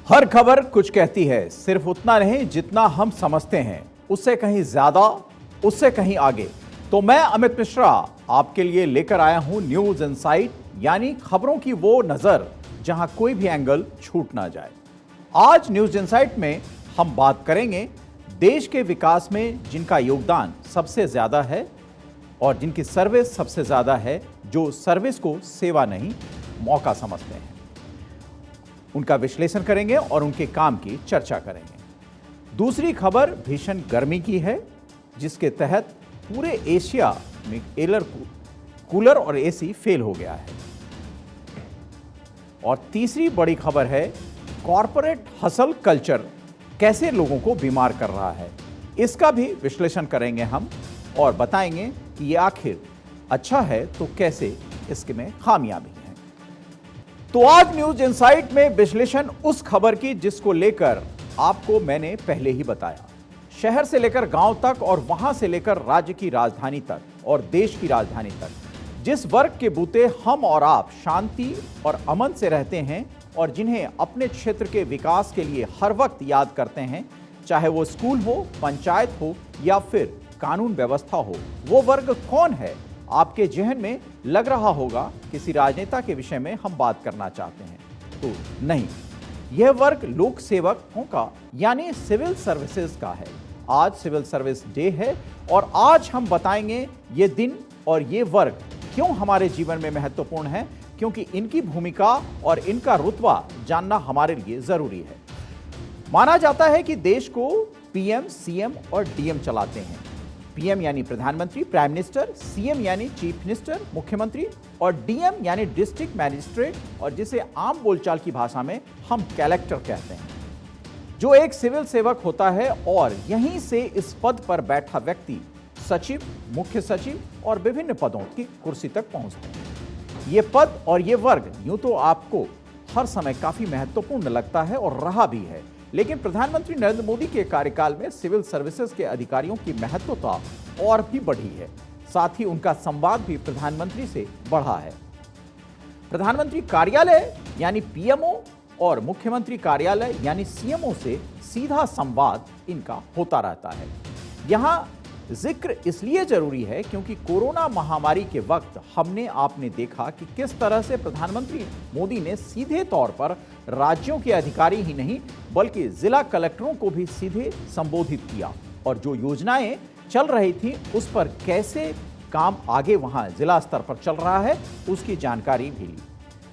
हर खबर कुछ कहती है, सिर्फ उतना नहीं जितना हम समझते हैं, उससे कहीं ज्यादा, उससे कहीं आगे। तो मैं अमित मिश्रा आपके लिए लेकर आया हूं न्यूज इनसाइट, यानी खबरों की वो नजर जहां कोई भी एंगल छूट ना जाए। आज न्यूज इनसाइट में हम बात करेंगे देश के विकास में जिनका योगदान सबसे ज्यादा है और जिनकी सर्विस सबसे ज्यादा है, जो सर्विस को सेवा नहीं मौका समझते हैं। उनका विश्लेषण करेंगे और उनके काम की चर्चा करेंगे। दूसरी खबर भीषण गर्मी की है, जिसके तहत पूरे एशिया में कूलर और एसी फेल हो गया है। और तीसरी बड़ी खबर है कॉरपोरेट हसल कल्चर कैसे लोगों को बीमार कर रहा है। इसका भी विश्लेषण करेंगे हम और बताएंगे कि ये आखिर अच्छा है तो कैसे इसमें खामियां भी हैं। तो आज न्यूज इनसाइट में विश्लेषण उस खबर की जिसको लेकर आपको मैंने पहले ही बताया। शहर से लेकर गांव तक और वहां से लेकर राज्य की राजधानी तक और देश की राजधानी तक, जिस वर्ग के बूते हम और आप शांति और अमन से रहते हैं और जिन्हें अपने क्षेत्र के विकास के लिए हर वक्त याद करते हैं, चाहे वो स्कूल हो, पंचायत हो या फिर कानून व्यवस्था हो, वो वर्ग कौन है? आपके जहन में लग रहा होगा किसी राजनेता के विषय में हम बात करना चाहते हैं, तो नहीं, यह वर्ग लोक सेवकों का यानी सिविल सर्विसेज का है। आज सिविल सर्विस डे है और आज हम बताएंगे ये दिन और ये वर्ग क्यों हमारे जीवन में महत्वपूर्ण है, क्योंकि इनकी भूमिका और इनका रुतबा जानना हमारे लिए जरूरी है। माना जाता है कि देश को पीएम, सीएम और डीएम चलाते हैं। पीएम यानी प्रधानमंत्री, प्राइम मिनिस्टर, सीएम यानी चीफ मिनिस्टर, मुख्यमंत्री, और डीएम यानी डिस्ट्रिक्ट मैजिस्ट्रेट, और जिसे आम बोलचाल की भाषा में हम कलेक्टर कहते हैं, जो एक सिविल सेवक होता है। और यहीं से इस पद पर बैठा व्यक्ति सचिव, मुख्य सचिव और विभिन्न पदों की कुर्सी तक पहुंचते हैं। ये पद और ये वर्ग यूं तो आपको हर समय काफी महत्वपूर्ण लगता है और रहा भी है, लेकिन प्रधानमंत्री नरेंद्र मोदी के कार्यकाल में सिविल सर्विसेज के अधिकारियों की महत्वता और भी बढ़ी है। साथ ही उनका संवाद भी प्रधानमंत्री से बढ़ा है। प्रधानमंत्री कार्यालय यानी पीएमओ और मुख्यमंत्री कार्यालय यानी सीएमओ से सीधा संवाद इनका होता रहता है। यहां जिक्र इसलिए जरूरी है क्योंकि कोरोना महामारी के वक्त हमने आपने देखा कि किस तरह से प्रधानमंत्री मोदी ने सीधे तौर पर राज्यों के अधिकारी ही नहीं बल्कि जिला कलेक्टरों को भी सीधे संबोधित किया और जो योजनाएं चल रही थी उस पर कैसे काम आगे वहां जिला स्तर पर चल रहा है उसकी जानकारी भी ली।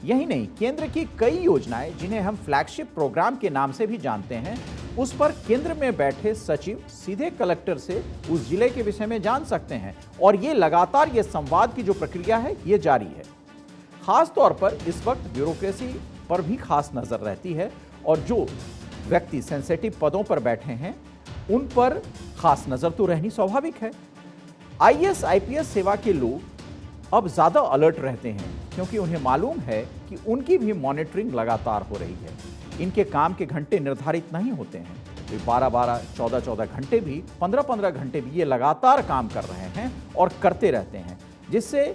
यही नहीं, केंद्र की कई योजनाएं जिन्हें हम फ्लैगशिप प्रोग्राम के नाम से भी जानते हैं, उस पर केंद्र में बैठे सचिव सीधे कलेक्टर से उस जिले के विषय में जान सकते हैं और ये लगातार ये संवाद की जो प्रक्रिया है ये जारी है। खास तौर पर इस वक्त ब्यूरोक्रेसी पर भी खास नजर रहती है और जो व्यक्ति सेंसिटिव पदों पर बैठे हैं उन पर खास नजर तो रहनी स्वाभाविक है। आईएएस आईपीएस सेवा के लोग अब ज्यादा अलर्ट रहते हैं क्योंकि उन्हें मालूम है कि उनकी भी मॉनिटरिंग लगातार हो रही है। इनके काम के घंटे निर्धारित नहीं होते हैं, वे 12-12, 14-14 घंटे भी, 15-15 घंटे भी ये लगातार काम कर रहे हैं और करते रहते हैं, जिससे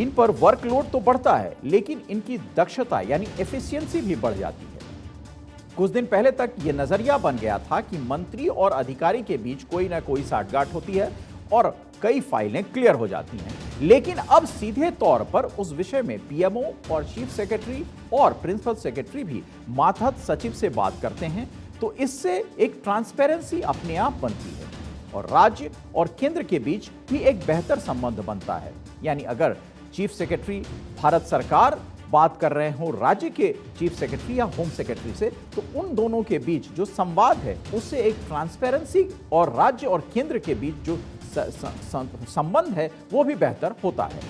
इन पर वर्कलोड तो बढ़ता है लेकिन इनकी दक्षता यानी एफिशिएंसी भी बढ़ जाती है। कुछ दिन पहले तक ये नजरिया बन गया था कि मंत्री और अधिकारी के बीच कोई ना कोई साठगांठ होती है और कई फाइलें क्लियर हो जाती हैं, लेकिन अब सीधे तौर पर उस विषय में पीएमओ और चीफ सेक्रेटरी और प्रिंसिपल सेक्रेटरी भी मातहत सचिव से बात करते हैं, तो इससे एक ट्रांसपेरेंसी अपने आप बनती है और राज्य और केंद्र के बीच भी एक बेहतर संबंध बनता है। यानी अगर चीफ सेक्रेटरी भारत सरकार बात कर रहे हो राज्य के चीफ सेक्रेटरी या होम सेक्रेटरी से, तो उन दोनों के बीच जो संवाद है उससे एक ट्रांसपेरेंसी और राज्य और केंद्र के बीच जो संबंध है वो भी बेहतर होता है।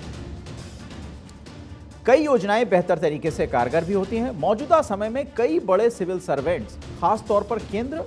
कई योजनाएं बेहतर तरीके से कारगर भी होती हैं। मौजूदा समय में कई बड़े सिविल सर्वेंट्स खास तौर पर केंद्र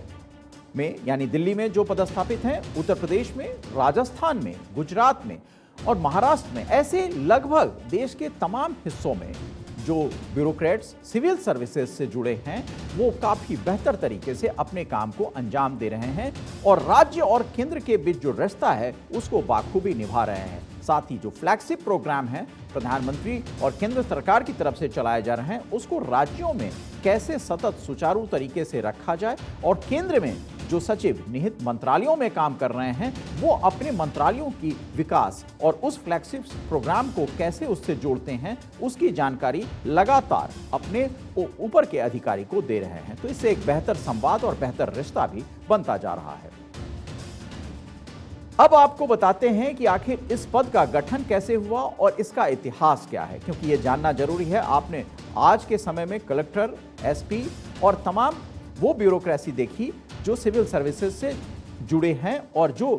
में यानी दिल्ली में जो पदस्थापित हैं, उत्तर प्रदेश में, राजस्थान में, गुजरात में और महाराष्ट्र में, ऐसे लगभग देश के तमाम हिस्सों में जो ब्यूरोक्रेट्स सिविल सर्विसेज से जुड़े हैं वो काफी बेहतर तरीके से अपने काम को अंजाम दे रहे हैं और राज्य और केंद्र के बीच जो रिश्ता है उसको बाखूबी निभा रहे हैं। साथ ही जो फ्लैगशिप प्रोग्राम है प्रधानमंत्री और केंद्र सरकार की तरफ से चलाए जा रहे हैं उसको राज्यों में कैसे सतत सुचारू तरीके से रखा जाए और केंद्र में जो सचिव निहित मंत्रालयों में काम कर रहे हैं वो अपने मंत्रालयों की विकास और उस फ्लैगशिप प्रोग्राम को कैसे उससे जोड़ते हैं उसकी जानकारी लगातार अपने ऊपर के अधिकारी को दे रहे हैं। तो इससे एक बेहतर संवाद और बेहतर रिश्ता भी बनता जा रहा है। अब आपको बताते हैं कि आखिर इस पद का गठन कैसे हुआ और इसका इतिहास क्या है, क्योंकि यह जानना जरूरी है। आपने आज के समय में कलेक्टर, एसपी और तमाम वो ब्यूरोक्रेसी देखी जो सिविल सर्विसेज से जुड़े हैं और जो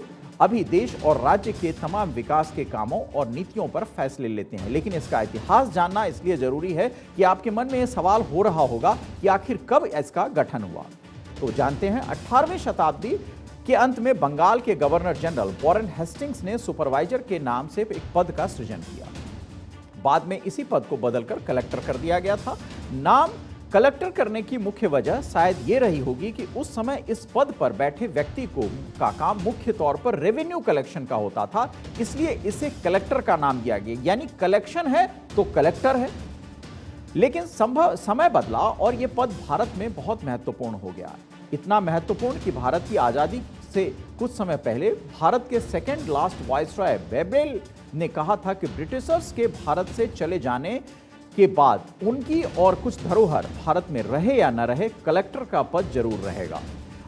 अभी देश और राज्य के तमाम विकास के कामों और नीतियों पर फैसले लेते हैं। लेकिन इसका इतिहास जानना इसलिए जरूरी है कि आपके मन में यह सवाल हो रहा होगा कि आखिर कब इसका गठन हुआ। तो जानते हैं, 18वीं शताब्दी के अंत में बंगाल के गवर्नर जनरल वॉरेन हेस्टिंग्स ने सुपरवाइजर के नाम से एक पद का सृजन किया। बाद में इसी पद को बदलकर कलेक्टर कर दिया गया था। नाम कलेक्टर करने की मुख्य वजह शायद ये रही होगी कि उस समय इस पद पर बैठे व्यक्ति का काम मुख्य तौर पर रेवेन्यू कलेक्शन का होता था, इसलिए इसे कलेक्टर का नाम दिया गया। यानी कलेक्शन है तो कलेक्टर है। लेकिन समय बदला और यह पद भारत में बहुत महत्वपूर्ण हो गया। इतना महत्वपूर्ण कि भारत की आजादी से कुछ समय पहले भारत के सेकेंड लास्ट वाइसरॉय वेबरेल ने कहा था कि ब्रिटिशर्स के भारत से चले जाने के बाद उनकी और कुछ धरोहर भारत में रहे या न रहे, कलेक्टर का पद जरूर रहेगा।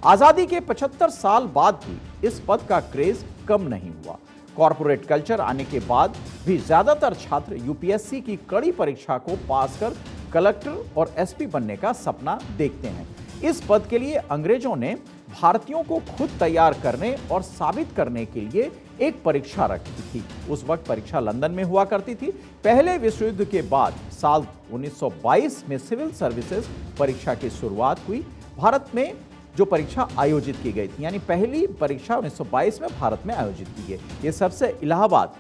आजादी के 75 साल बाद भी इस पद का क्रेज कम नहीं हुआ। कॉर्पोरेट कल्चर आने के बाद भी ज्यादातर छात्र यूपीएससी की कड़ी परीक्षा को पास कर कलेक्टर और एसपी बनने का सपना देखते हैं। इस पद के लिए अंग्रेजों ने भारतीयों को खुद तैयार करने और साबित करने के लिए एक परीक्षा रखी थी। उस वक्त परीक्षा लंदन में हुआ करती थी। पहले विश्व युद्ध के बाद साल 1922 में सिविल सर्विसेज परीक्षा की शुरुआत हुई। भारत में जो परीक्षा आयोजित की गई थी, यानी पहली परीक्षा 1922 में भारत में आयोजित की गई। ये सबसे इलाहाबाद,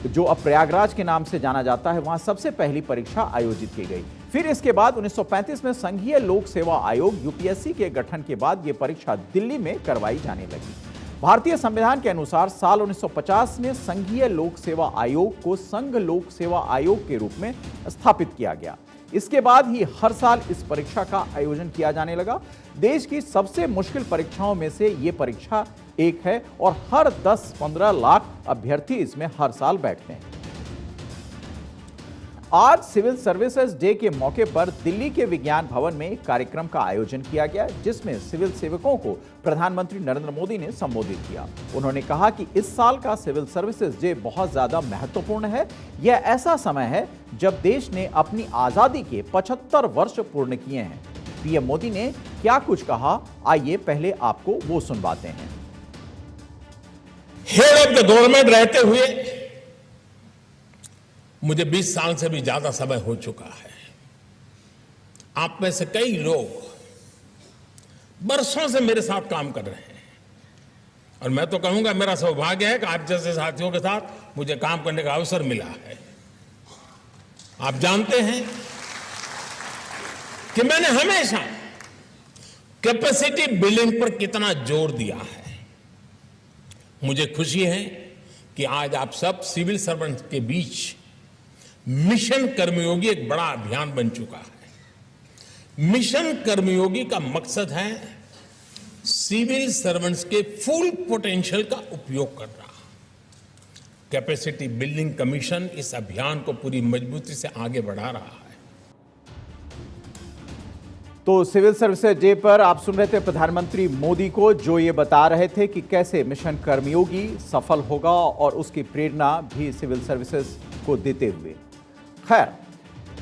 जो अब प्रयागराज के नाम से जाना जाता है, वहां सबसे पहली परीक्षा आयोजित की गई। फिर इसके बाद 1935 में संघीय लोक सेवा आयोग यूपीएससी के गठन के बाद यह परीक्षा दिल्ली में करवाई जाने लगी। भारतीय संविधान के अनुसार साल 1950 में संघीय लोक सेवा आयोग को संघ लोक सेवा आयोग के रूप में स्थापित किया गया। इसके बाद ही हर साल इस परीक्षा का आयोजन किया जाने लगा। देश की सबसे मुश्किल परीक्षाओं में से यह परीक्षा एक है और हर 10-15 लाख अभ्यर्थी इसमें हर साल बैठते हैं। आज सिविल सर्विसेज डे के मौके पर दिल्ली के विज्ञान भवन में एक कार्यक्रम का आयोजन किया गया, जिसमें सिविल सेवकों को प्रधानमंत्री नरेंद्र मोदी ने संबोधित किया। उन्होंने कहा कि इस साल का सिविल सर्विसेज डे बहुत ज्यादा महत्वपूर्ण है। यह ऐसा समय है जब देश ने अपनी आजादी के 75 वर्ष पूर्ण किए हैं। पीएम मोदी ने क्या कुछ कहा, आइए पहले आपको वो सुनवाते हैं। हेड ऑफ द गवर्नमेंट रहते हुए मुझे 20 साल से भी ज्यादा समय हो चुका है। आप में से कई लोग बरसों से मेरे साथ काम कर रहे हैं और मैं तो कहूंगा मेरा सौभाग्य है कि आप जैसे साथियों के साथ मुझे काम करने का अवसर मिला है। आप जानते हैं कि मैंने हमेशा कैपेसिटी बिल्डिंग पर कितना जोर दिया है। मुझे खुशी है कि आज आप सब सिविल सर्वेंट के बीच मिशन कर्मयोगी एक बड़ा अभियान बन चुका है। मिशन कर्मयोगी का मकसद है सिविल सर्वेंट्स के फुल पोटेंशियल का उपयोग करना। कैपेसिटी बिल्डिंग कमीशन इस अभियान को पूरी मजबूती से आगे बढ़ा रहा है। तो सिविल सर्विसेज डे पर आप सुन रहे थे प्रधानमंत्री मोदी को, जो ये बता रहे थे कि कैसे मिशन कर्मयोगी सफल होगा और उसकी प्रेरणा भी सिविल सर्विसेज को देते हुए। खैर,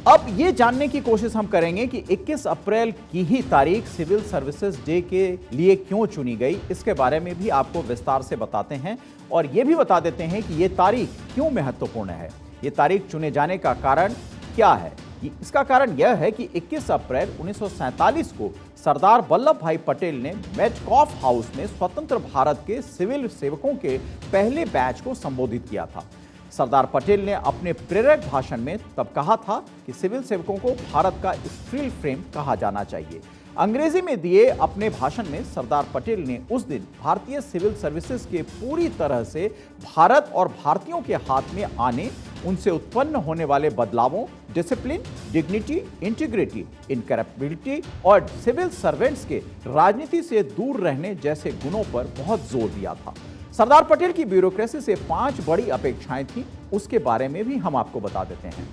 अब ये जानने की कोशिश हम करेंगे कि 21 अप्रैल की ही तारीख सिविल सर्विसेज डे के लिए क्यों चुनी गई। इसके बारे में भी आपको विस्तार से बताते हैं और ये भी बता देते हैं कि ये तारीख क्यों महत्वपूर्ण है। ये तारीख चुने जाने का कारण क्या है? इसका कारण यह है कि 21 अप्रैल 1947 को सरदार वल्लभ भाई पटेल ने मेटकॉफ हाउस में स्वतंत्र भारत के सिविल सेवकों के पहले बैच को संबोधित किया था। सरदार पटेल ने अपने प्रेरक भाषण में तब कहा था कि सिविल सेवकों को भारत का स्टील फ्रेम कहा जाना चाहिए। अंग्रेजी में दिए अपने भाषण में सरदार पटेल ने उस दिन भारतीय सिविल सर्विसेज के पूरी तरह से भारत और भारतीयों के हाथ में आने, उनसे उत्पन्न होने वाले बदलावों, डिसिप्लिन, डिग्निटी, इंटीग्रिटी, इनकरप्टिबिलिटी और सिविल सर्वेंट्स के राजनीति से दूर रहने जैसे गुणों पर बहुत जोर दिया था। सरदार पटेल की ब्यूरोक्रेसी से 5 बड़ी अपेक्षाएं थी, उसके बारे में भी हम आपको बता देते हैं।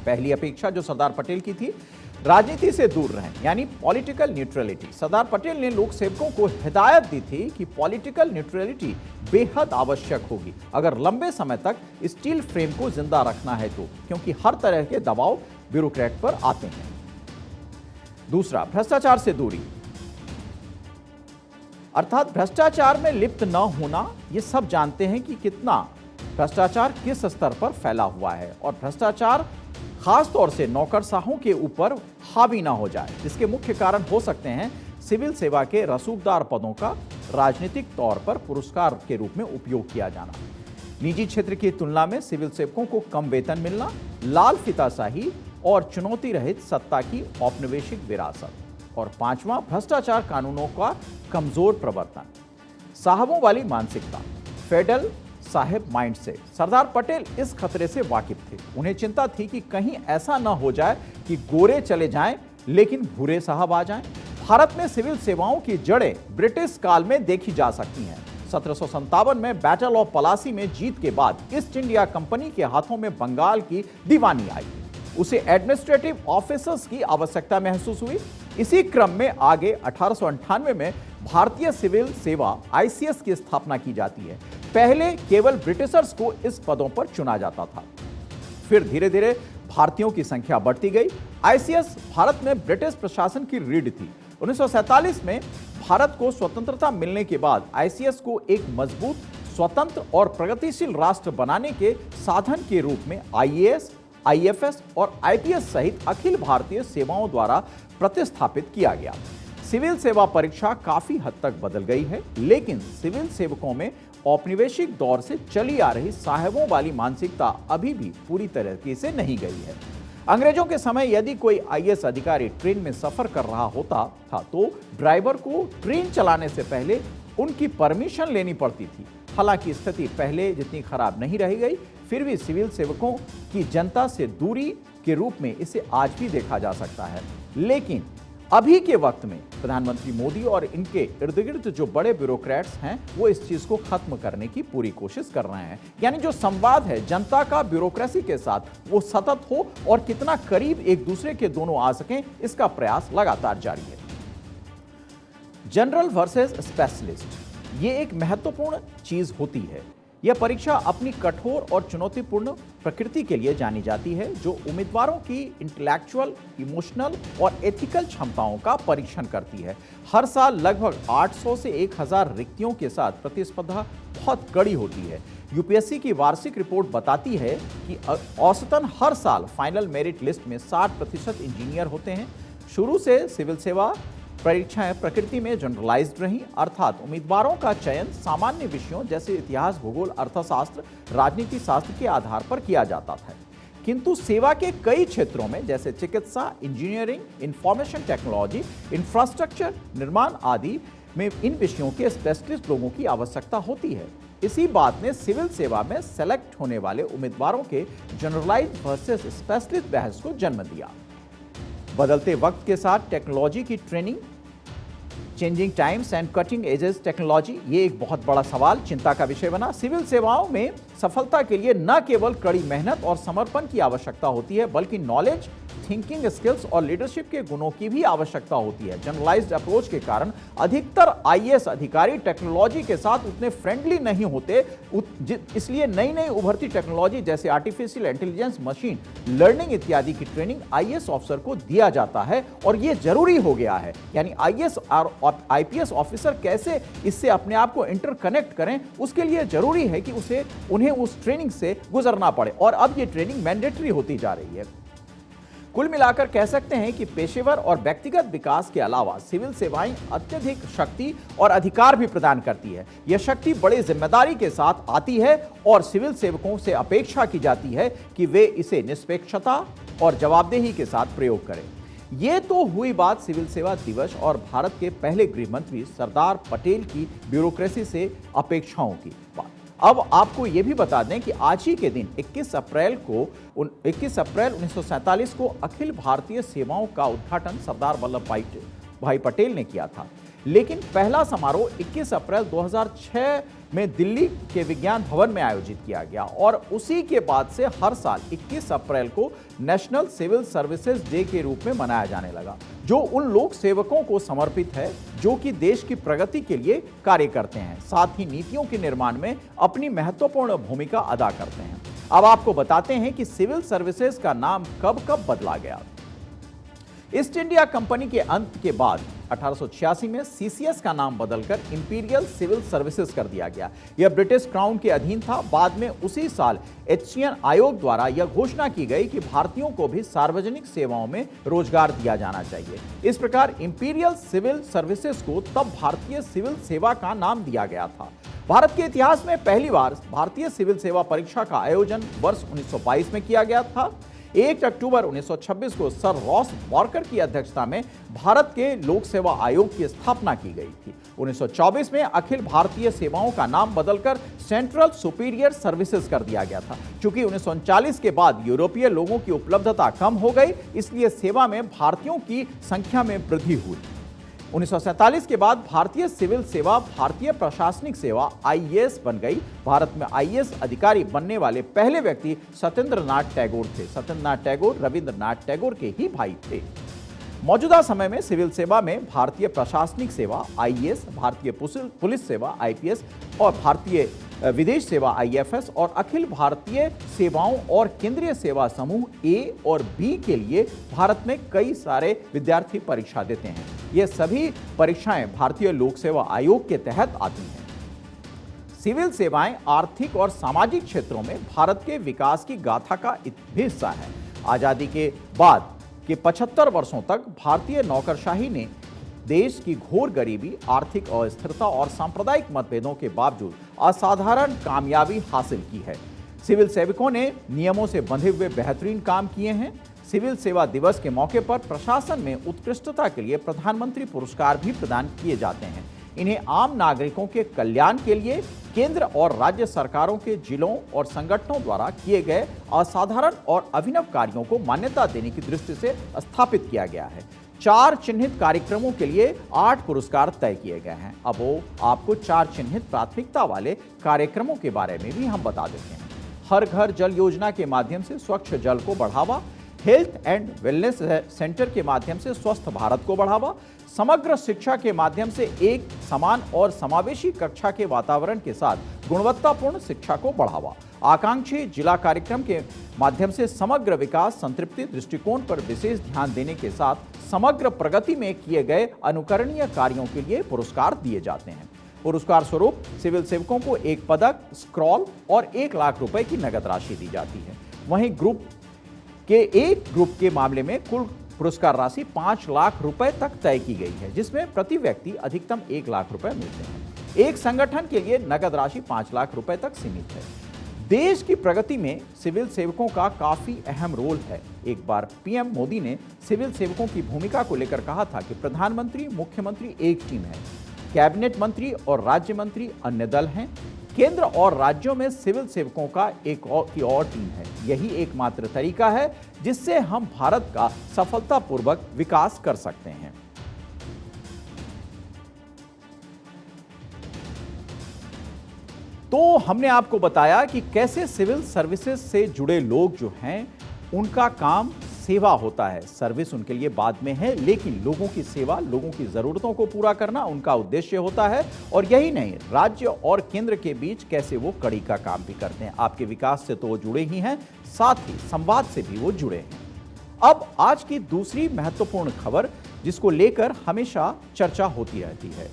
पहली अपेक्षा जो सरदार पटेल की थी, राजनीति से दूर रहें, यानी पॉलिटिकल न्यूट्रलिटी। सरदार पटेल ने लोक सेवकों को हिदायत दी थी कि पॉलिटिकल न्यूट्रलिटी बेहद आवश्यक होगी अगर लंबे समय तक स्टील फ्रेम को जिंदा रखना है तो, क्योंकि हर तरह के दबाव ब्यूरोक्रेट पर आते हैं। दूसरा, भ्रष्टाचार से दूरी, अर्थात भ्रष्टाचार में लिप्त न होना। ये सब जानते हैं कि कितना भ्रष्टाचार किस स्तर पर फैला हुआ है और भ्रष्टाचार खास तौर से नौकरशाहों के ऊपर हावी ना हो जाए, जिसके मुख्य कारण हो सकते हैं सिविल सेवा के रसूखदार पदों का राजनीतिक तौर पर पुरस्कार के रूप में उपयोग किया जाना, निजी क्षेत्र की तुलना में सिविल सेवकों को कम वेतन मिलना, लाल फीताशाही और चुनौती रहित सत्ता की औपनिवेशिक विरासत। और पांचवां, भ्रष्टाचार कानूनों का कमजोर प्रवर्तन, साहबों वाली मानसिकता, फेडरल साहेब माइंडसेट। सरदार पटेल इस खतरे से वाकिफ थे। उन्हें चिंता थी कि कहीं ऐसा न हो जाए कि गोरे चले जाएं लेकिन भूरे साहब आ जाएं। भारत में सिविल सेवाओं की जड़ें ब्रिटिश काल में देखी जा सकती हैं। 1757 में बैटल ऑफ पलासी में जीत के बाद ईस्ट इंडिया कंपनी के हाथों में बंगाल की दीवानी आई। उसे एडमिनिस्ट्रेटिव ऑफिसर्स की आवश्यकता महसूस हुई। इसी क्रम में आगे 1898 में भारतीय सिविल सेवा आईसीएस की स्थापना की जाती है। पहले केवल ब्रिटिशर्स को इस पदों पर चुना जाता था, फिर धीरे धीरे भारतीयों की संख्या बढ़ती गई। आईसीएस भारत में ब्रिटिश प्रशासन की रीढ़ थी। 1947 में भारत को स्वतंत्रता मिलने के बाद आईसीएस को एक मजबूत, स्वतंत्र और प्रगतिशील राष्ट्र बनाने के साधन के रूप में आईएएस, आईएफएस और आईपीएस सहित अखिल भारतीय सेवाओं द्वारा प्रतिस्थापित किया गया। सिविल सेवा परीक्षा काफी हद तक बदल गई है, लेकिन सिविल सेवकों में औपनिवेशिक दौर से चली आ रही साहेबों वाली मानसिकता अभी भी पूरी तरीके से नहीं गई है। अंग्रेजों के समय यदि कोई आईएएस अधिकारी ट्रेन में सफर कर रहा होता था तो ड्राइवर को ट्रेन चलाने से पहले उनकी परमिशन लेनी पड़ती थी। हालांकि स्थिति पहले जितनी खराब नहीं रह गई, फिर भी सिविल सेवकों की जनता से दूरी के रूप में इसे आज भी देखा जा सकता है। लेकिन अभी के वक्त में प्रधानमंत्री मोदी और इनके इर्द गिर्द जो बड़े ब्यूरोक्रेट्स हैं, वो इस चीज को खत्म करने की पूरी कोशिश कर रहे हैं। यानी जो संवाद है जनता का ब्यूरोक्रेसी के साथ, वो सतत हो और कितना करीब एक दूसरे के दोनों आ सकें, इसका प्रयास लगातार जारी है। जनरल वर्सेस स्पेशलिस्ट, ये एक महत्वपूर्ण चीज होती है। यह परीक्षा अपनी कठोर और चुनौतीपूर्ण प्रकृति के लिए जानी जाती है, जो उम्मीदवारों की इंटेलेक्चुअल, इमोशनल और एथिकल क्षमताओं का परीक्षण करती है। हर साल लगभग 800 से 1000 रिक्तियों के साथ प्रतिस्पर्धा बहुत कड़ी होती है। यूपीएससी की वार्षिक रिपोर्ट बताती है कि औसतन हर साल फाइनल मेरिट लिस्ट में 60% इंजीनियर होते हैं। शुरू से सिविल सेवा परीक्षाएं प्रकृति में जनरलाइज्ड रही, अर्थात उम्मीदवारों का चयन सामान्य विषयों जैसे इतिहास, भूगोल, अर्थशास्त्र, राजनीति शास्त्र के आधार पर किया जाता था। किंतु सेवा के कई क्षेत्रों में जैसे चिकित्सा, इंजीनियरिंग, इंफॉर्मेशन टेक्नोलॉजी, इंफ्रास्ट्रक्चर, निर्माण आदि में इन विषयों के स्पेशलिस्ट लोगों की आवश्यकता होती है। इसी बात ने सिविल सेवा में सेलेक्ट होने वाले उम्मीदवारों के जनरलाइज्ड वर्सेस स्पेशलिस्ट बहस को जन्म दिया। बदलते वक्त के साथ टेक्नोलॉजी की training, changing times and cutting edges technology, ये एक बहुत बड़ा सवाल, चिंता का विषय बना। सिविल सेवाओं में सफलता के लिए न केवल कड़ी मेहनत और समर्पण की आवश्यकता होती है, बल्कि नॉलेज, थिंकिंग स्किल्स और लीडरशिप के गुणों की भी आवश्यकता होती है। जनरलाइज्ड अप्रोच के कारण अधिकतर आईएएस अधिकारी टेक्नोलॉजी के साथ उतने फ्रेंडली नहीं होते, इसलिए नई नई उभरती टेक्नोलॉजी जैसे आर्टिफिशियल इंटेलिजेंस, मशीन लर्निंग इत्यादि की ट्रेनिंग आईएएस ऑफिसर को दिया जाता है और यह जरूरी हो गया है। यानी आईएएस और आईपीएस ऑफिसर कैसे इससे अपने आप को इंटरकनेक्ट करें, उसके लिए जरूरी है कि उन्हें उस ट्रेनिंग से गुजरना पड़े और अब यह ट्रेनिंग मैंडेटरी होती जा रही है। कुल मिलाकर कह सकते हैं कि पेशेवर और व्यक्तिगत विकास के अलावा सिविल सेवाएं अत्यधिक शक्ति और अधिकार भी प्रदान करती है। यह शक्ति बड़ी जिम्मेदारी के साथ आती है और सिविल सेवकों से अपेक्षा की जाती है कि वे इसे निष्पक्षता और जवाबदेही के साथ प्रयोग करें। ये तो हुई बात सिविल सेवा दिवस और भारत के पहले गृह मंत्री सरदार पटेल की ब्यूरोक्रेसी से अपेक्षाओं की बात। अब आपको यह भी बता दें कि आज ही के दिन 21 अप्रैल 1947 को अखिल भारतीय सेवाओं का उद्घाटन सरदार वल्लभ भाई पटेल ने किया था। लेकिन पहला समारोह 21 अप्रैल 2006 में दिल्ली के विज्ञान भवन में आयोजित किया गया और उसी के बाद से हर साल 21 अप्रैल को नेशनल सिविल सर्विसेज डे के रूप में मनाया जाने लगा, जो उन लोक सेवकों को समर्पित है जो कि देश की प्रगति के लिए कार्य करते हैं, साथ ही नीतियों के निर्माण में अपनी महत्वपूर्ण भूमिका अदा करते हैं। अब आपको बताते हैं कि सिविल सर्विसेज का नाम कब कब बदला गया। ईस्ट इंडिया कंपनी के अंत के बाद 1886 में सीसीएस का नाम बदलकर इंपीरियल सिविल सर्विसेज कर दिया गया। यह ब्रिटिश क्राउन के अधीन था। बाद में उसी साल एशियन आयोग द्वारा यह घोषणा की गई कि भारतीयों को भी सार्वजनिक सेवाओं में रोजगार दिया जाना चाहिए। इस प्रकार इंपीरियल सिविल सर्विसेज को तब भारतीय सिविल सेवा का नाम दिया गया था। भारत के इतिहास में पहली बार भारतीय सिविल सेवा परीक्षा का आयोजन वर्ष 1922 में किया गया था। 1 अक्टूबर 1926 को सर रॉस बॉर्कर की अध्यक्षता में भारत के लोक सेवा आयोग की स्थापना की गई थी। 1924 में अखिल भारतीय सेवाओं का नाम बदलकर सेंट्रल सुपीरियर सर्विसेज कर दिया गया था। चूंकि 1939 के बाद यूरोपीय लोगों की उपलब्धता कम हो गई, इसलिए सेवा में भारतीयों की संख्या में वृद्धि हुई। 1947 के बाद भारतीय सिविल सेवा भारतीय प्रशासनिक सेवा आईएएस बन गई। भारत में आईएएस अधिकारी बनने वाले पहले व्यक्ति सत्येंद्र नाथ टैगोर थे। सत्येंद्र नाथ टैगोर रविंद्रनाथ टैगोर के ही भाई थे। मौजूदा समय में सिविल सेवा में भारतीय प्रशासनिक सेवा आईएएस, भारतीय पुलिस सेवा आईपीएस और भारतीय विदेश सेवा आईएफएस और अखिल भारतीय सेवाओं और केंद्रीय सेवा समूह ए और बी के लिए भारत में कई सारे विद्यार्थी परीक्षा देते हैं। ये सभी परीक्षाएं भारतीय लोक सेवा आयोग के तहत आती हैं। सिविल सेवाएं आर्थिक और सामाजिक क्षेत्रों में भारत के विकास की गाथा का भी हिस्सा है। आजादी के बाद के 75 वर्षों तक भारतीय नौकरशाही ने देश की घोर गरीबी, आर्थिक अस्थिरता और सांप्रदायिक मतभेदों के बावजूद असाधारण कामयाबी हासिल की है। सिविल सेवकों ने नियमों से बंधे हुए बेहतरीन काम किए हैं। सिविल सेवा दिवस के मौके पर प्रशासन में उत्कृष्टता के लिए प्रधानमंत्री पुरस्कार भी प्रदान किए जाते हैं। इन्हें आम नागरिकों के कल्याण के लिए केंद्र और राज्य सरकारों के जिलों और संगठनों द्वारा किए गए असाधारण और अभिनव कार्यों को मान्यता देने की दृष्टि से स्थापित किया गया है। 4 चिन्हित कार्यक्रमों के लिए 8 पुरस्कार तय किए गए हैं। अब वो आपको 4 चिन्हित प्राथमिकता वाले कार्यक्रमों के बारे में भी हम बता देते हैं। हर घर जल योजना के माध्यम से स्वच्छ जल को बढ़ावा, हेल्थ एंड वेलनेस सेंटर के माध्यम से स्वस्थ भारत को बढ़ावा, समग्र शिक्षा के माध्यम से एक समान और समावेशी कक्षा के वातावरण के साथ गुणवत्तापूर्ण शिक्षा को बढ़ावा, आकांक्षी जिला कार्यक्रम के माध्यम से समग्र विकास संतृप्ति दृष्टिकोण पर विशेष ध्यान देने के साथ समग्र प्रगति में किए गए अनुकरणीय कार्यों के लिए पुरस्कार दिए जाते हैं। पुरस्कार स्वरूप सिविल सेवकों को एक पदक, स्क्रॉल और 1 लाख रुपए की नगद राशि दी जाती है। वहीं एक ग्रुप के मामले में कुल पुरस्कार राशि 5 लाख रुपए तक तय की गई है, जिसमें प्रति व्यक्ति अधिकतम 1 लाख रुपए मिलते हैं। एक संगठन के लिए नगद राशि 5 लाख रुपए तक सीमित है। देश की प्रगति में सिविल सेवकों का काफी अहम रोल है। एक बार पीएम मोदी ने सिविल सेवकों की भूमिका को लेकर कहा था कि प्रधानमंत्री, मुख्यमंत्री एक टीम है, कैबिनेट मंत्री और राज्य मंत्री अन्य दल हैं, केंद्र और राज्यों में सिविल सेवकों का एक और टीम है। यही एकमात्र तरीका है जिससे हम भारत का सफलतापूर्वक विकास कर सकते हैं। तो हमने आपको बताया कि कैसे सिविल सर्विसेज से जुड़े लोग जो हैं उनका काम सेवा होता है। सर्विस उनके लिए बाद में है, लेकिन लोगों की सेवा, लोगों की जरूरतों को पूरा करना उनका उद्देश्य होता है। और यही नहीं, राज्य और केंद्र के बीच कैसे वो कड़ी का काम भी करते हैं। आपके विकास से तो वो जुड़े ही हैं, साथ ही संवाद से भी वो जुड़े हैं। अब आज की दूसरी महत्वपूर्ण खबर जिसको लेकर हमेशा चर्चा होती रहती है।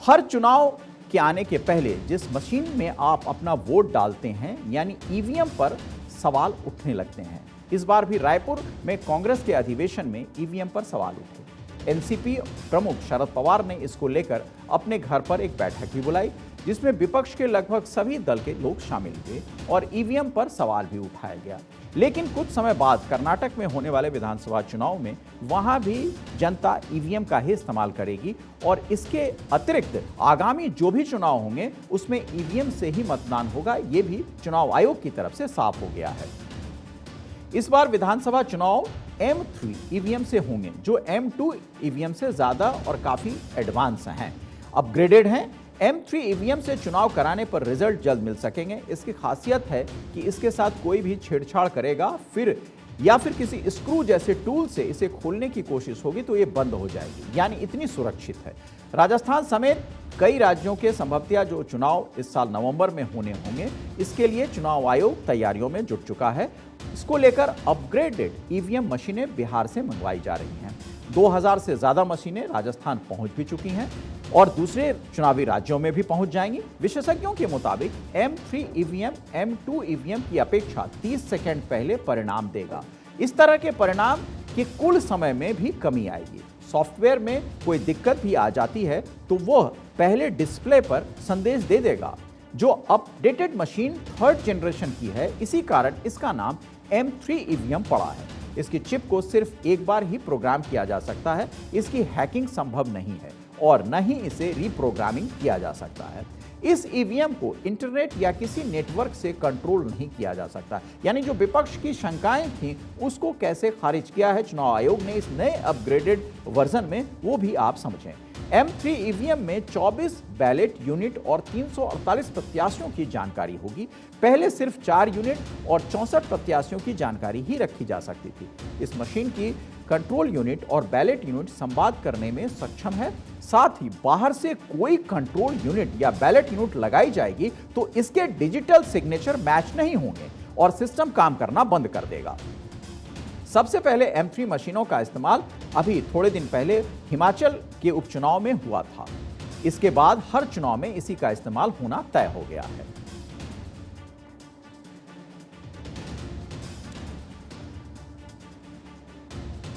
हर चुनाव के आने के पहले जिस मशीन में आप अपना वोट डालते हैं, यानी ईवीएम पर सवाल उठने लगते हैं। इस बार भी रायपुर में कांग्रेस के अधिवेशन में ईवीएम पर सवाल उठे। एनसीपी प्रमुख शरद पवार ने इसको लेकर अपने घर पर एक बैठक भी बुलाई, जिसमें विपक्ष के लगभग सभी दल के लोग शामिल हुए और ईवीएम पर सवाल भी उठाया गया। लेकिन कुछ समय बाद कर्नाटक में होने वाले विधानसभा चुनाव में वहां भी जनता ईवीएम का ही इस्तेमाल करेगी और इसके अतिरिक्त आगामी जो भी चुनाव होंगे उसमें ईवीएम से ही मतदान होगा। यह भी चुनाव आयोग की तरफ से साफ हो गया है। इस बार विधानसभा चुनाव M3 ईवीएम से होंगे, जो M2 ईवीएम से ज्यादा और काफी एडवांस हैं, अपग्रेडेड हैं। M3 ईवीएम से चुनाव कराने पर रिजल्ट जल्द मिल सकेंगे। इसकी खासियत है कि इसके साथ कोई भी छेड़छाड़ करेगा फिर किसी स्क्रू जैसे टूल से इसे खोलने की कोशिश होगी तो ये बंद हो जाएगी, यानी इतनी सुरक्षित है। राजस्थान समेत कई राज्यों के संभवतः जो चुनाव इस साल नवंबर में होने होंगे, इसके लिए चुनाव आयोग तैयारियों में जुट चुका है। इसको लेकर अपग्रेडेड ईवीएम मशीनें बिहार से मंगवाई जा रही हैं। 2000 से ज्यादा मशीनें राजस्थान पहुंच भी चुकी हैं और दूसरे चुनावी राज्यों में भी पहुंच जाएंगी। विशेषज्ञों के मुताबिक M3 ईवीएम M2 ईवीएम की अपेक्षा 30 सेकंड पहले परिणाम देगा। इस तरह के परिणाम के कुल समय में भी कमी आएगी। सॉफ्टवेयर में कोई दिक्कत भी आ जाती है तो वह पहले डिस्प्ले पर संदेश दे देगा। जो अपडेटेड मशीन 3rd जनरेशन की है, इसी कारण इसका नाम M3 ईवीएम पड़ा है। इसकी चिप को सिर्फ एक बार ही प्रोग्राम किया जा सकता है। इसकी हैकिंग संभव नहीं है और न ही इसे रीप्रोग्रामिंग किया जा सकता है। इस ईवीएम को इंटरनेट या किसी नेटवर्क से कंट्रोल नहीं किया जा सकता, यानी जो विपक्ष की शंकाएं थीं उसको कैसे खारिज किया है चुनाव आयोग ने इस नए अपग्रेडेड वर्जन में, वो भी आप समझें। M3 ईवीएम में 24 बैलेट यूनिट और 348 प्रत्याशियों की जानकारी होगी। पहले सिर्फ 4 यूनिट और 64 प्रत्याशियों की जानकारी ही रखी जा सकती थी। इस मशीन की कंट्रोल यूनिट और बैलेट यूनिट संवाद करने में सक्षम है। साथ ही बाहर से कोई कंट्रोल यूनिट या बैलेट यूनिट लगाई जाएगी तो इसके डिजिटल सिग्नेचर मैच नहीं होंगे और सिस्टम काम करना बंद कर देगा। सबसे पहले M3 मशीनों का इस्तेमाल अभी थोड़े दिन पहले हिमाचल के उपचुनाव में हुआ था। इसके बाद हर चुनाव में इसी का इस्तेमाल होना तय हो गया है।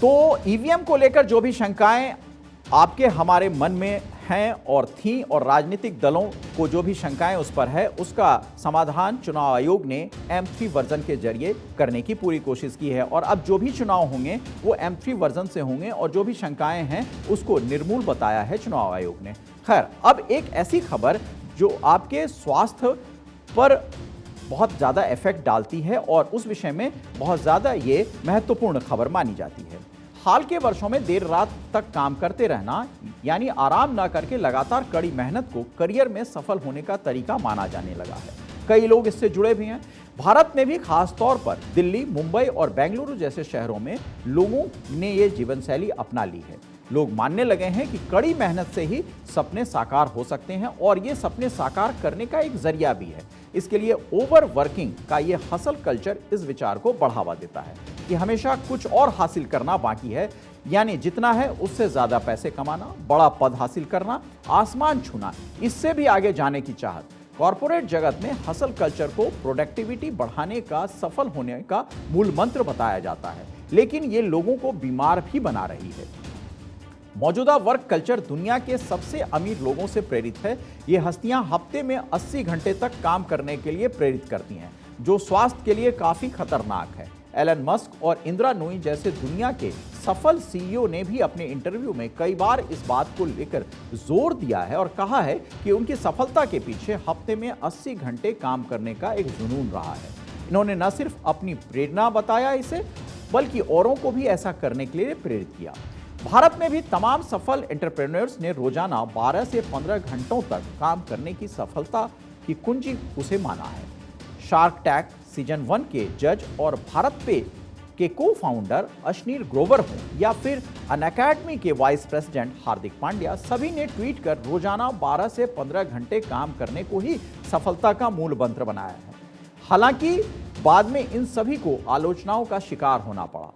तो ईवीएम को लेकर जो भी शंकाएं आपके हमारे मन में हैं और थीं और राजनीतिक दलों को जो भी शंकाएं उस पर है, उसका समाधान चुनाव आयोग ने M3 वर्जन के जरिए करने की पूरी कोशिश की है और अब जो भी चुनाव होंगे वो M3 वर्जन से होंगे और जो भी शंकाएं हैं उसको निर्मूल बताया है चुनाव आयोग ने। खैर, अब एक ऐसी खबर जो आपके स्वास्थ्य पर बहुत ज़्यादा इफेक्ट डालती है और उस विषय में बहुत ज़्यादा ये महत्वपूर्ण खबर मानी जाती है। हाल के वर्षों में देर रात तक काम करते रहना, यानी आराम न करके लगातार कड़ी मेहनत को करियर में सफल होने का तरीका माना जाने लगा है। कई लोग इससे जुड़े भी हैं। भारत में भी खास तौर पर दिल्ली, मुंबई और बेंगलुरु जैसे शहरों में लोगों ने ये जीवन शैली अपना ली है। लोग मानने लगे हैं कि कड़ी मेहनत से ही सपने साकार हो सकते हैं और ये सपने साकार करने का एक जरिया भी है। इसके लिए ओवर वर्किंग का ये हसल कल्चर इस विचार को बढ़ावा देता है कि हमेशा कुछ और हासिल करना बाकी है, यानी जितना है उससे ज्यादा पैसे कमाना, बड़ा पद हासिल करना, आसमान छूना, इससे भी आगे जाने की चाहत। कॉर्पोरेट जगत में हसल कल्चर को प्रोडक्टिविटी बढ़ाने का, सफल होने का मूल मंत्र बताया जाता है, लेकिन ये लोगों को बीमार भी बना रही है। मौजूदा वर्क कल्चर दुनिया के सबसे अमीर लोगों से प्रेरित है। ये हस्तियां हफ्ते में 80 घंटे तक काम करने के लिए प्रेरित करती हैं, जो स्वास्थ्य के लिए काफी खतरनाक है। एलन मस्क और इंदिरा नूई जैसे दुनिया के सफल सीईओ ने भी अपने इंटरव्यू में कई बार इस बात को लेकर जोर दिया है और कहा है कि उनकी सफलता के पीछे हफ्ते में 80 घंटे काम करने का एक जुनून रहा है। इन्होंने न सिर्फ अपनी प्रेरणा बताया इसे, बल्कि औरों को भी ऐसा करने के लिए प्रेरित किया। भारत में भी तमाम सफल एंटरप्रेन्योर्स ने रोजाना 12 से 15 घंटों तक काम करने की सफलता की कुंजी उसे माना है। शार्क टैंक सीजन 1 के जज और भारत पे के को फाउंडर अश्नीर ग्रोवर हों या फिर अनअकैडमी के वाइस प्रेसिडेंट हार्दिक पांड्या, सभी ने ट्वीट कर रोजाना 12 से 15 घंटे काम करने को ही सफलता का मूल मंत्र बनाया है। हालांकि बाद में इन सभी को आलोचनाओं का शिकार होना पड़ा।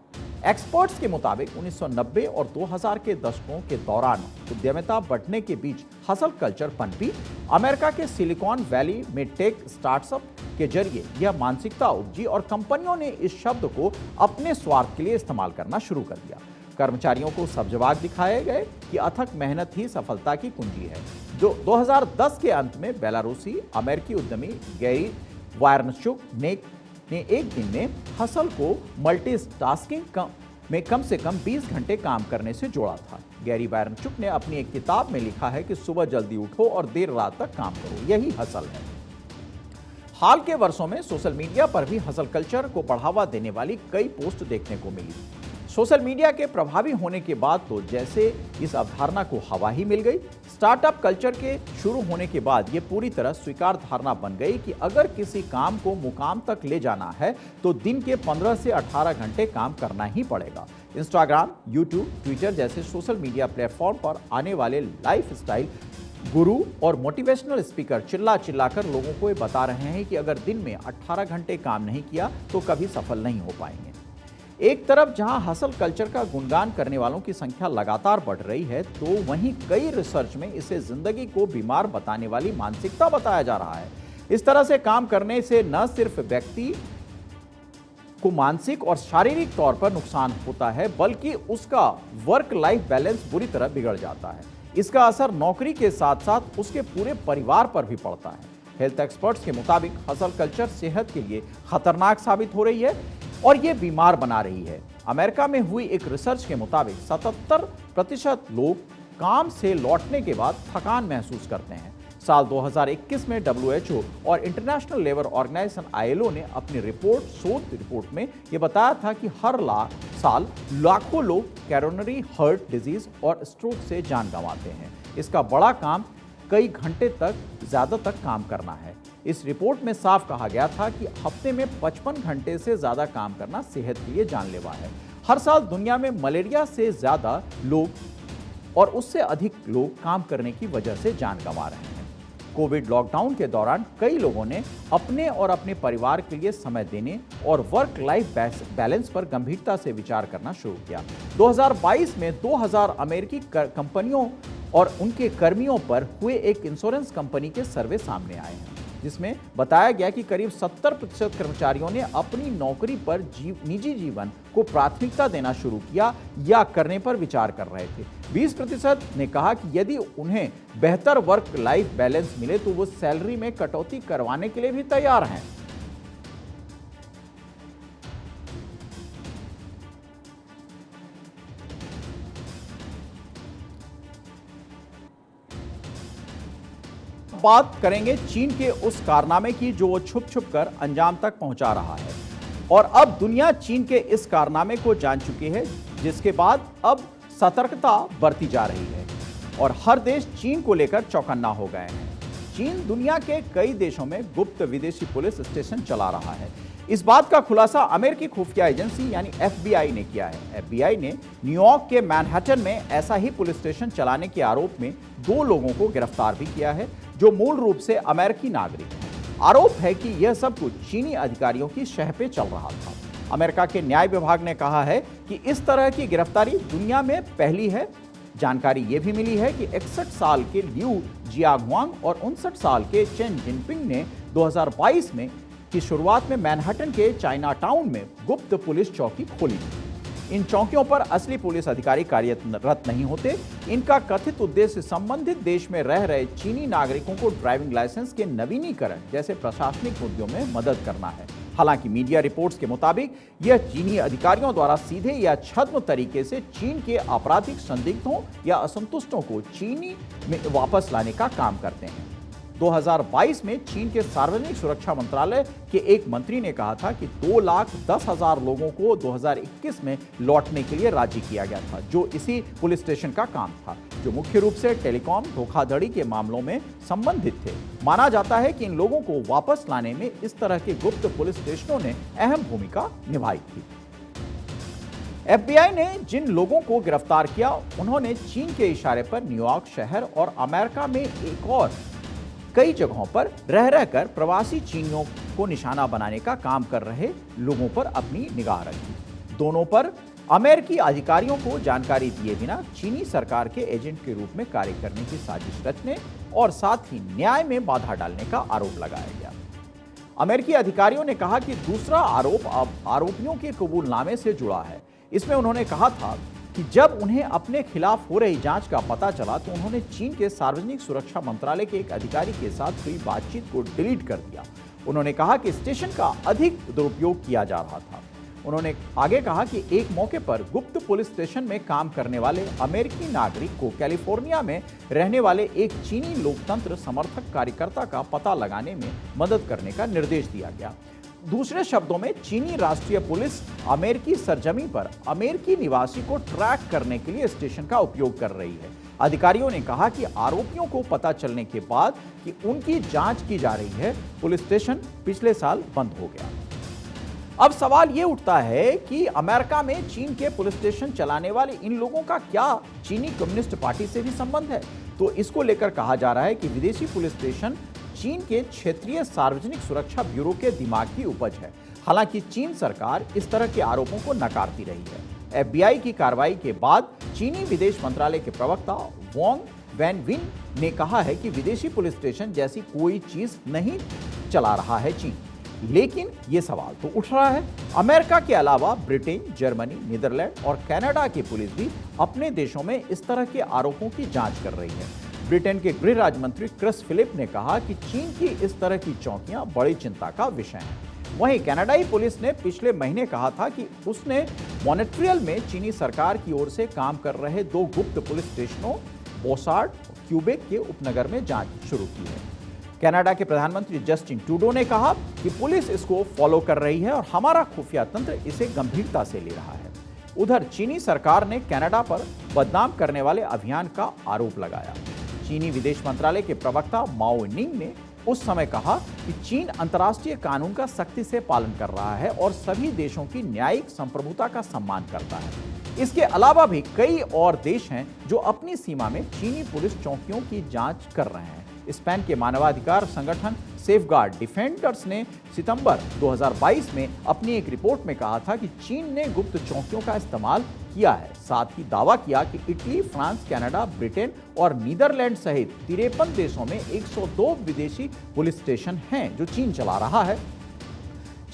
एक्सपर्ट्स के मुताबिक 1990 और 2000 के दशकों के दौरान उद्यमिता बढ़ने के बीच हसल कल्चर पनपी। अमेरिका के सिलिकॉन वैली में टेक स्टार्टअप के जरिए यह मानसिकता उपजी और कंपनियों ने इस शब्द को अपने स्वार्थ के लिए इस्तेमाल करना शुरू कर दिया। कर्मचारियों को सब्जवाग दिखाए गए कि अथक मेहनत ही सफलता की कुंजी है। जो 2010 के अंत में बेलारूसी अमेरिकी उद्यमी गैरी वायरनचुक ने ने एक दिन में हसल को मल्टीटास्किंग में कम से कम 20 घंटे काम करने से जोड़ा था। गैरी वायरनचुक ने अपनी एक किताब में लिखा है कि सुबह जल्दी उठो और देर रात तक काम करो, यही हसल है। हाल के वर्षों में सोशल मीडिया पर भी हसल कल्चर को बढ़ावा देने वाली कई पोस्ट देखने को मिली। सोशल मीडिया के प्रभावी होने के बाद तो जैसे इस अवधारणा को हवा ही मिल गई। स्टार्टअप कल्चर के शुरू होने के बाद ये पूरी तरह स्वीकार धारणा बन गई कि अगर किसी काम को मुकाम तक ले जाना है तो दिन के 15 से 18 घंटे काम करना ही पड़ेगा। इंस्टाग्राम, यूट्यूब, ट्विटर जैसे सोशल मीडिया प्लेटफॉर्म पर आने वाले लाइफस्टाइल गुरु और मोटिवेशनल स्पीकर चिल्ला चिल्लाकर लोगों को ये बता रहे हैं कि अगर दिन में 18 घंटे काम नहीं किया तो कभी सफल नहीं हो पाएंगे। एक तरफ जहां हसल कल्चर का गुणगान करने वालों की संख्या लगातार बढ़ रही है, तो वहीं कई रिसर्च में इसे जिंदगी को बीमार बताने वाली मानसिकता बताया जा रहा है। इस तरह से काम करने से न सिर्फ व्यक्ति को मानसिक और शारीरिक तौर पर नुकसान होता है, बल्कि उसका वर्क लाइफ बैलेंस बुरी तरह बिगड़ जाता है। इसका असर नौकरी के साथ साथ उसके पूरे परिवार पर भी पड़ता है। हेल्थ एक्सपर्ट्स के मुताबिक हसल कल्चर सेहत के लिए खतरनाक साबित हो रही है और ये बीमार बना रही है। अमेरिका में हुई एक रिसर्च के मुताबिक 77% लोग काम से लौटने के बाद थकान महसूस करते हैं। साल 2021 में WHO और इंटरनेशनल लेबर ऑर्गेनाइजेशन ILO ने अपनी शोध रिपोर्ट में यह बताया था कि हर साल लाखों लोग कोरोनरी हार्ट डिजीज और स्ट्रोक से जान गंवाते हैं। इसका बड़ा काम कई घंटे तक ज्यादा तक काम करना है। इस रिपोर्ट में साफ कहा गया था कि हफ्ते में 55 घंटे से ज्यादा काम करना सेहत के लिए जानलेवा है। हर साल दुनिया में मलेरिया से ज्यादा लोग और उससे अधिक लोग काम करने की वजह से जान गंवा रहे हैं। कोविड लॉकडाउन के दौरान कई लोगों ने अपने और अपने परिवार के लिए समय देने और वर्क लाइफ बैलेंस पर गंभीरता से विचार करना शुरू किया। 2022 में 2000 अमेरिकी कंपनियों और उनके कर्मियों पर हुए एक इंश्योरेंस कंपनी के सर्वे सामने आए हैं, जिसमें बताया गया कि करीब 70% कर्मचारियों ने अपनी नौकरी पर निजी जीवन को प्राथमिकता देना शुरू किया या करने पर विचार कर रहे थे। 20% ने कहा कि यदि उन्हें बेहतर वर्क लाइफ बैलेंस मिले तो वो सैलरी में कटौती करवाने के लिए भी तैयार हैं। बात करेंगे चीन के उस कारनामे की जो वो छुप छुप कर अंजाम तक पहुंचा रहा है और अब दुनिया चीन के इस कारनामे को जान चुकी है, जिसके बाद अब सतर्कता बरती जा रही है और हर देश चीन को लेकर चौकन्ना हो गए हैं। चीन दुनिया के कई देशों में गुप्त विदेशी पुलिस स्टेशन चला रहा है। इस बात का खुलासा अमेरिकी खुफिया एजेंसी यानी FBI ने किया है। FBI ने न्यूयॉर्क के मैनहट्टन में ऐसा ही पुलिस स्टेशन चलाने के आरोप में 2 लोगों को गिरफ्तार भी किया है, जो मूल रूप से अमेरिकी नागरिक हैं। आरोप है कि यह सब कुछ चीनी अधिकारियों की शह पे चल रहा था। अमेरिका के न्याय विभाग ने कहा है कि इस तरह की गिरफ्तारी दुनिया में पहली है। जानकारी यह भी मिली है कि 61 साल के लियू जियागुआंग और 59 साल के चेन जिनपिंग ने 2022 में की शुरुआत में मैनहट्टन के चाइना टाउन में गुप्त पुलिस चौकी खोली थी। इन चौकियों पर असली पुलिस अधिकारी कार्यरत नहीं होते। इनका कथित उद्देश्य संबंधित देश में रह रहे चीनी नागरिकों को ड्राइविंग लाइसेंस के नवीनीकरण जैसे प्रशासनिक मुद्दों में मदद करना है। हालांकि मीडिया रिपोर्ट्स के मुताबिक यह चीनी अधिकारियों द्वारा सीधे या छद्म तरीके से चीन के आपराधिक संदिग्धों या असंतुष्टों को चीनी में वापस लाने का काम करते हैं। 2022 में चीन के सार्वजनिक सुरक्षा मंत्रालय के एक मंत्री ने कहा था कि 2,10,000 लोगों को 2021 में लौटने के लिए राजी किया गया था, जो इसी पुलिस स्टेशन का काम था, जो मुख्य रूप से टेलीकॉम धोखाधड़ी के मामलों में संबंधित थे। माना जाता है कि इन लोगों को वापस लाने में इस तरह के गुप्त पुलिस स्टेशनों ने अहम भूमिका निभाई थी। FBI ने जिन लोगों को गिरफ्तार किया, उन्होंने चीन के इशारे पर न्यूयॉर्क शहर और अमेरिका में एक और कई जगहों पर रहकर प्रवासी चीनियों को निशाना बनाने का काम कर रहे लोगों पर अपनी निगाह रखी। दोनों पर अमेरिकी अधिकारियों को जानकारी दिए बिना चीनी सरकार के एजेंट के रूप में कार्य करने की साजिश रचने और साथ ही न्याय में बाधा डालने का आरोप लगाया गया। अमेरिकी अधिकारियों ने कहा कि दूसरा आरोप अब आरोपियों के कबूलनामे से जुड़ा है। इसमें उन्होंने कहा था कि जब उन्हें अपने खिलाफ हो रही जांच का पता चला तो उन्होंने चीन के सार्वजनिक सुरक्षा मंत्रालय के एक अधिकारी के साथ हुई बातचीत को डिलीट कर दिया उन्होंने कहा कि स्टेशन का अधिक दुरुपयोग किया जा रहा था। उन्होंने आगे कहा कि एक मौके पर गुप्त पुलिस स्टेशन में काम करने वाले अमेरिकी नागरिक को कैलिफोर्निया में रहने वाले एक चीनी लोकतंत्र समर्थक कार्यकर्ता का पता लगाने में मदद करने का निर्देश दिया गया। दूसरे शब्दों में चीनी राष्ट्रीय पुलिस अमेरिकी सरजमी पर अमेरिकी निवासी को ट्रैक करने के लिए स्टेशन का उपयोग कर रही है। अधिकारियों ने कहा कि आरोपियों को पता चलने के बाद कि उनकी जांच की जा रही है, पुलिस स्टेशन पिछले साल बंद हो गया। अब सवाल यह उठता है कि अमेरिका में चीन के पुलिस स्टेशन चलाने वाले इन लोगों का क्या चीनी कम्युनिस्ट पार्टी से भी संबंध है? तो इसको लेकर कहा जा रहा है कि विदेशी पुलिस स्टेशन चीन के क्षेत्रीय सार्वजनिक सुरक्षा ब्यूरो के दिमाग की उपज है। हालांकि चीन सरकार इस तरह के आरोपों को नकारती रही है। FBI की कार्रवाई के बाद चीनी विदेश मंत्रालय के प्रवक्ता वोंग वेनविन ने कहा है कि विदेशी पुलिस स्टेशन जैसी कोई चीज नहीं चला रहा है चीन। लेकिन यह सवाल तो उठ रहा है, अमेरिका के अलावा ब्रिटेन, जर्मनी, नीदरलैंड और कनाडा की पुलिस भी अपने देशों में इस तरह के आरोपों की जांच कर रही है। ब्रिटेन के गृह राज्य मंत्री क्रिस फिलिप ने कहा कि चीन की इस तरह की चौकियां बड़ी चिंता का विषय हैं। वहीं कनाडाई पुलिस ने पिछले महीने कहा था कि उसने मॉन्ट्रियल में चीनी सरकार की ओर से काम कर रहे 2 गुप्त पुलिस स्टेशनों बोसार्ड और क्यूबेक के उपनगर में जांच शुरू की है। कनाडा के प्रधानमंत्री जस्टिन ट्रूडो ने कहा कि पुलिस इसको फॉलो कर रही है और हमारा खुफिया तंत्र इसे गंभीरता से ले रहा है। उधर चीनी सरकार ने कनाडा पर बदनाम करने वाले अभियान का आरोप लगाया। चीनी विदेश मंत्रालय के प्रवक्ता माओ निंग ने उस समय कहा कि चीन अंतर्राष्ट्रीय कानून का सख्ती से पालन कर रहा है और सभी देशों की न्यायिक संप्रभुता का सम्मान करता है। इसके अलावा भी कई और देश हैं जो अपनी सीमा में चीनी पुलिस चौकियों की जांच कर रहे हैं। स्पेन के मानवाधिकार संगठन सेफगार्ड डिफेंडर्स ने सितंबर 2022 में अपनी एक रिपोर्ट में कहा था कि चीन ने गुप्त चौकियों का इस्तेमाल किया है। साथ ही दावा किया कि इटली, फ्रांस, कनाडा, ब्रिटेन और नीदरलैंड सहित 53 देशों में 102 विदेशी पुलिस स्टेशन हैं जो चीन चला रहा है।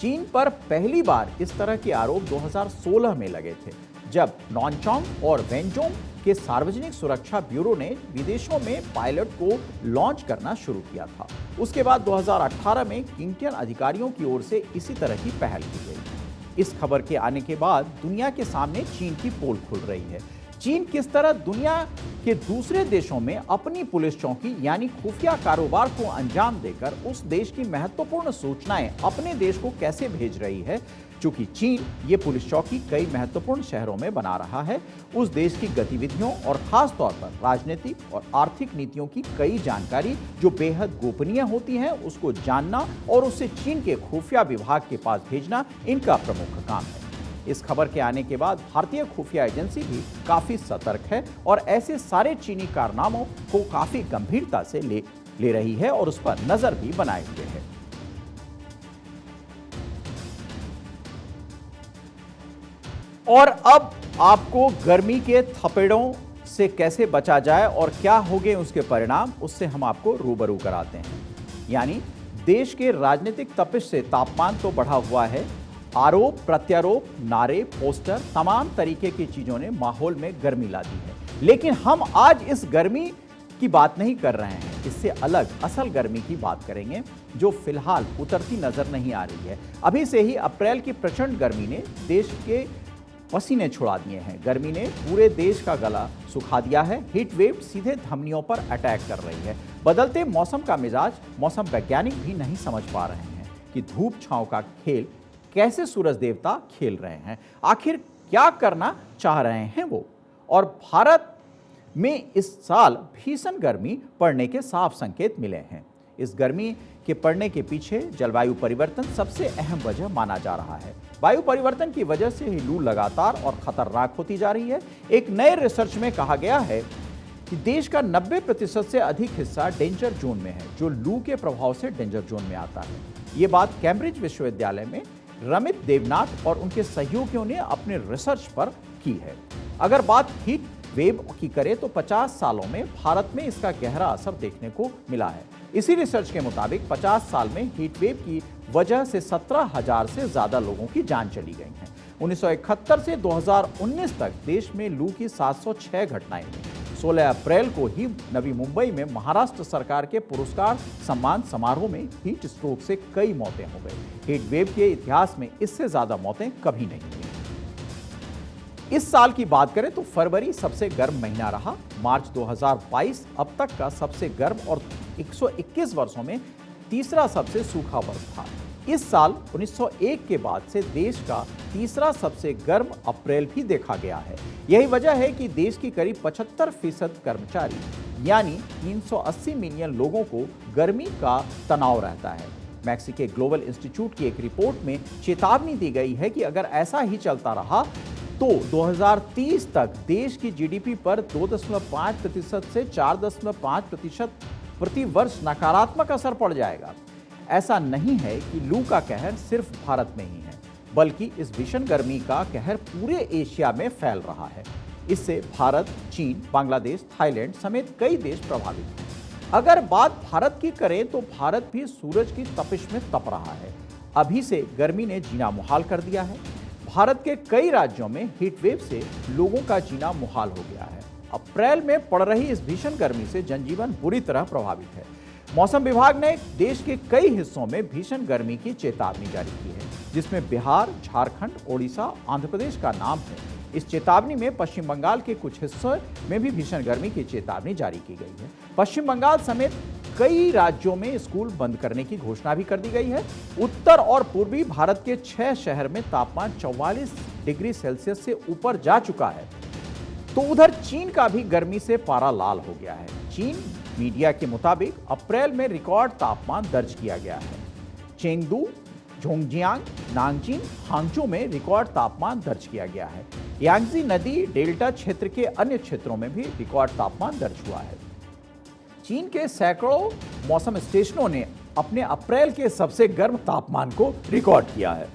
चीन पर पहली बार इस तरह के आरोप 2016 में लगे थे, जब नॉनचोंग और वेंचोंग के सार्वजनिक सुरक्षा ब्यूरो ने विदेशों में पायलट को लॉन्च करना शुरू किया था। उसके बाद 2018 में किंगटियन अधिकारियों की ओर से इसी तरह की पहल की गई। इस खबर के आने के बाद दुनिया के सामने चीन की पोल खुल रही है। चीन किस तरह दुनिया के दूसरे देशों में अपनी पुलिस चौकी यानी खुफिया कारोबार को अंजाम देकर उस देश की महत्वपूर्ण सूचनाएं अपने देश को कैसे भेज रही है। चूंकि चीन ये पुलिस चौकी कई महत्वपूर्ण शहरों में बना रहा है, उस देश की गतिविधियों और खास तौर पर राजनीतिक और आर्थिक नीतियों की कई जानकारी जो बेहद गोपनीय होती हैं, उसको जानना और उसे चीन के खुफिया विभाग के पास भेजना इनका प्रमुख काम है। इस खबर के आने के बाद भारतीय खुफिया एजेंसी भी काफी सतर्क है और ऐसे सारे चीनी कारनामों को काफी गंभीरता से ले रही है और उस पर नजर भी बनाए हुए है। और अब आपको गर्मी के थपेड़ों से कैसे बचा जाए और क्या होंगे उसके परिणाम, उससे हम आपको रूबरू कराते हैं। यानी देश के राजनीतिक तपिश से तापमान तो बढ़ा हुआ है, आरोप प्रत्यारोप, नारे, पोस्टर, तमाम तरीके की चीजों ने माहौल में गर्मी ला दी है। लेकिन हम आज इस गर्मी की बात नहीं कर रहे हैं, इससे अलग असल गर्मी की बात करेंगे जो फिलहाल उतरती नजर नहीं आ रही है। अभी से ही अप्रैल की प्रचंड गर्मी ने देश के पसीने छुड़ा दिए हैं। गर्मी ने पूरे देश का गला सुखा दिया है। हीट वेव सीधे धमनियों पर अटैक कर रही है। बदलते मौसम का मिजाज मौसम वैज्ञानिक भी नहीं समझ पा रहे हैं कि धूप छांव का खेल कैसे सूरज देवता खेल रहे हैं, आखिर क्या करना चाह रहे हैं वो। और भारत में इस साल भीषण गर्मी पड़ने के साफ संकेत मिले हैं। इस गर्मी के पड़ने के पीछे जलवायु परिवर्तन सबसे अहम वजह माना जा रहा है। वायु परिवर्तन की वजह से ही लू लगातार और खतरनाक होती जा रही है। एक नए रिसर्च में कहा गया है कि देश का 90% से अधिक हिस्सा डेंजर जोन में है, जो लू के प्रभाव से डेंजर जोन में आता है। ये बात कैम्ब्रिज विश्वविद्यालय में रमित देवनाथ और उनके सहयोगियों ने अपने रिसर्च पर की है। अगर बात हीट वेव की करें तो 50 सालों में भारत में इसका गहरा असर देखने को मिला है। इसी रिसर्च के मुताबिक 50 साल में हीट वेव की वजह से 17,000 से ज्यादा लोगों की जान चली गई है। 1971 से 2019 तक देश में लू की 706 घटनाएं हुई। 16 अप्रैल को ही नवी मुंबई में महाराष्ट्र सरकार के पुरस्कार सम्मान समारोह में हीट स्ट्रोक से कई मौतें हो गई। हीट वेव के इतिहास में इससे ज्यादा मौतें कभी नहीं हुई। इस साल की बात करें तो फरवरी सबसे गर्म महीना रहा। मार्च 2022 अब तक का सबसे गर्म और 121 वर्षों में तीसरा सबसे सूखा वर्ष था। इस साल 1901 के बाद से देश का तीसरा सबसे गर्म अप्रैल भी देखा गया है। यही वजह है कि देश की करीब 75% कर्मचारी यानी 380 मिलियन लोगों को गर्मी का तनाव रहता है। मैक्सिके ग्लोबल इंस्टीट्यूट की एक रिपोर्ट में चेतावनी दी गई है कि अगर ऐसा ही चलता रहा तो 2030 तक देश की जीडीपी पर 2.5% से 4.5% प्रति वर्ष नकारात्मक असर पड़ जाएगा। ऐसा नहीं है कि लू का कहर सिर्फ भारत में ही है, बल्कि इस भीषण गर्मी का कहर पूरे एशिया में फैल रहा है। इससे भारत, चीन, बांग्लादेश, थाईलैंड समेत कई देश प्रभावित हैं। अगर बात भारत की करें तो भारत भी सूरज की तपिश में तप रहा है। अभी से गर्मी ने जीना मुहाल कर दिया है। भारत के कई राज्यों में हीट वेव से लोगों का जीना मुहाल हो गया है। अप्रैल में पड़ रही इस भीषण गर्मी से जनजीवन बुरी तरह प्रभावित है। मौसम विभाग ने देश के कई हिस्सों में भीषण गर्मी की चेतावनी जारी की है, जिसमें बिहार, झारखंड, ओडिशा, आंध्र प्रदेश का नाम है। इस चेतावनी में पश्चिम बंगाल के कुछ हिस्सों में भी भीषण गर्मी की चेतावनी जारी की गई है। पश्चिम बंगाल समेत कई राज्यों में स्कूल बंद करने की घोषणा भी कर दी गई है। उत्तर और पूर्वी भारत के 6 शहर में तापमान 44 डिग्री सेल्सियस से ऊपर जा चुका है। तो उधर चीन का भी गर्मी से पारा लाल हो गया है। चीन मीडिया के मुताबिक अप्रैल में रिकॉर्ड तापमान दर्ज किया गया है। चेंगडू, झोंगजियांग, नांगचिन, हांगझो में रिकॉर्ड तापमान दर्ज किया गया है। यांगजी नदी डेल्टा क्षेत्र के अन्य क्षेत्रों में भी रिकॉर्ड तापमान दर्ज हुआ है। चीन के सैकड़ों मौसम स्टेशनों ने अपने अप्रैल के सबसे गर्म तापमान को रिकॉर्ड किया है।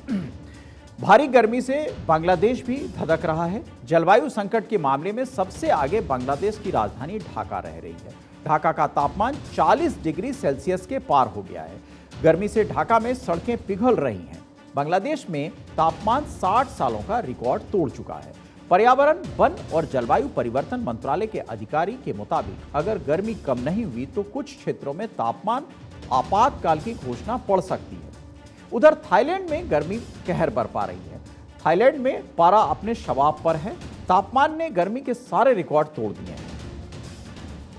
भारी गर्मी से बांग्लादेश भी धधक रहा है। जलवायु संकट के मामले में सबसे आगे बांग्लादेश की राजधानी ढाका रह रही है। ढाका का तापमान 40 डिग्री सेल्सियस के पार हो गया है। गर्मी से ढाका में सड़कें पिघल रही हैं। बांग्लादेश में तापमान 60 सालों का रिकॉर्ड तोड़ चुका है। पर्यावरण, वन और जलवायु परिवर्तन मंत्रालय के अधिकारी के मुताबिक अगर गर्मी कम नहीं हुई तो कुछ क्षेत्रों में तापमान आपातकाल की घोषणा पड़ सकती है। उधर थाईलैंड में गर्मी कहर बरपा रही है। थाईलैंड में पारा अपने शवाब पर है। तापमान ने गर्मी के सारे रिकॉर्ड तोड़ दिए हैं।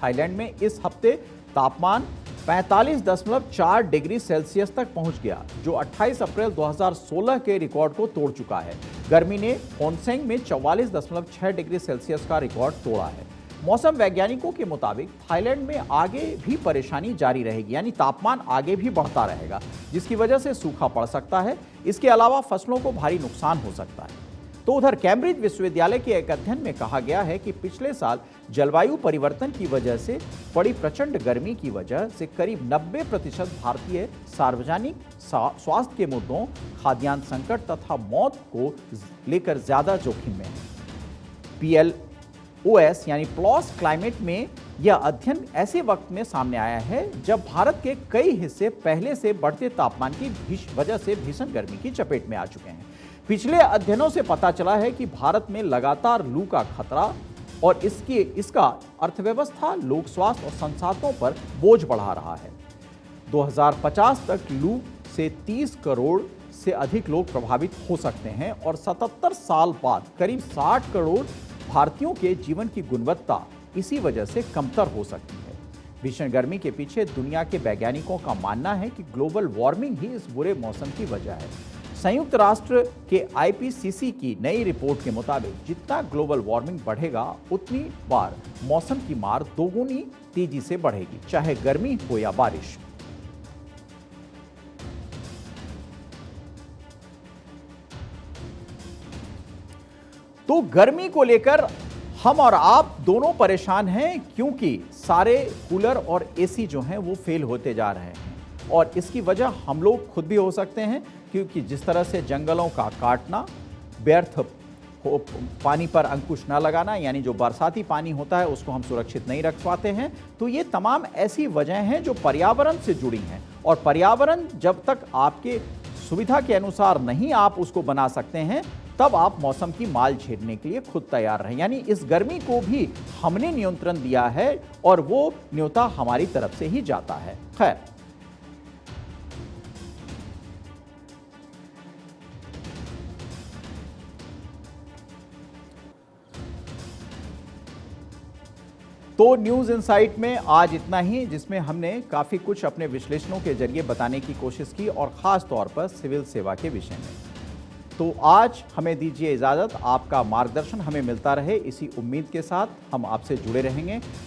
थाईलैंड में इस हफ्ते तापमान 45.4 डिग्री सेल्सियस तक पहुंच गया, जो 28 अप्रैल 2016 के रिकॉर्ड को तोड़ चुका है। गर्मी ने होनसेंग में 44.6 डिग्री सेल्सियस का रिकॉर्ड तोड़ा है। मौसम वैज्ञानिकों के मुताबिक थाईलैंड में आगे भी परेशानी जारी रहेगी, यानी तापमान आगे भी बढ़ता रहेगा, जिसकी वजह से सूखा पड़ सकता है। इसके अलावा फसलों को भारी नुकसान हो सकता है। तो उधर कैम्ब्रिज विश्वविद्यालय के एक अध्ययन में कहा गया है कि पिछले साल जलवायु परिवर्तन की वजह से पड़ी प्रचंड गर्मी की वजह से करीब 90% भारतीय सार्वजनिक स्वास्थ्य के मुद्दों, खाद्यान्न संकट तथा मौत को लेकर ज्यादा जोखिम में है। PLOS यानी प्लॉस क्लाइमेट में यह अध्ययन ऐसे वक्त में सामने आया है जब भारत के कई हिस्से पहले से बढ़ते तापमान की वजह से भीषण गर्मी की चपेट में आ चुके हैं। पिछले अध्ययनों से पता चला है कि भारत में लगातार लू का खतरा और इसका अर्थव्यवस्था, लोक स्वास्थ्य और संसाधनों पर बोझ बढ़ा रहा है। 2050 तक लू से 30 करोड़ से अधिक लोग प्रभावित हो सकते हैं और 77 साल बाद करीब 60 करोड़ भारतीयों के जीवन की गुणवत्ता इसी वजह से कमतर हो सकती है। भीषण गर्मी के पीछे दुनिया के वैज्ञानिकों का मानना है कि ग्लोबल वार्मिंग ही इस बुरे मौसम की वजह है। संयुक्त राष्ट्र के IPCC की नई रिपोर्ट के मुताबिक जितना ग्लोबल वार्मिंग बढ़ेगा उतनी बार मौसम की मार दोगुनी तेजी से बढ़ेगी, चाहे गर्मी हो या बारिश। तो गर्मी को लेकर हम और आप दोनों परेशान हैं, क्योंकि सारे कूलर और AC जो हैं वो फेल होते जा रहे हैं और इसकी वजह हम लोग खुद भी हो सकते हैं, क्योंकि जिस तरह से जंगलों का काटना, व्यर्थ पानी पर अंकुश न लगाना, यानी जो बरसाती पानी होता है उसको हम सुरक्षित नहीं रख पाते हैं। तो ये तमाम ऐसी वजह हैं जो पर्यावरण से जुड़ी हैं और पर्यावरण जब तक आपके सुविधा के अनुसार नहीं आप उसको बना सकते हैं तब आप मौसम की माल झेलने के लिए खुद तैयार रहें। यानी इस गर्मी को भी हमने नियंत्रण दिया है और वो न्योता हमारी तरफ से ही जाता है। खैर, तो न्यूज इनसाइट में आज इतना ही, जिसमें हमने काफी कुछ अपने विश्लेषणों के जरिए बताने की कोशिश की और खास तौर पर सिविल सेवा के विषय में। तो आज हमें दीजिए इजाजत। आपका मार्गदर्शन हमें मिलता रहे, इसी उम्मीद के साथ हम आपसे जुड़े रहेंगे।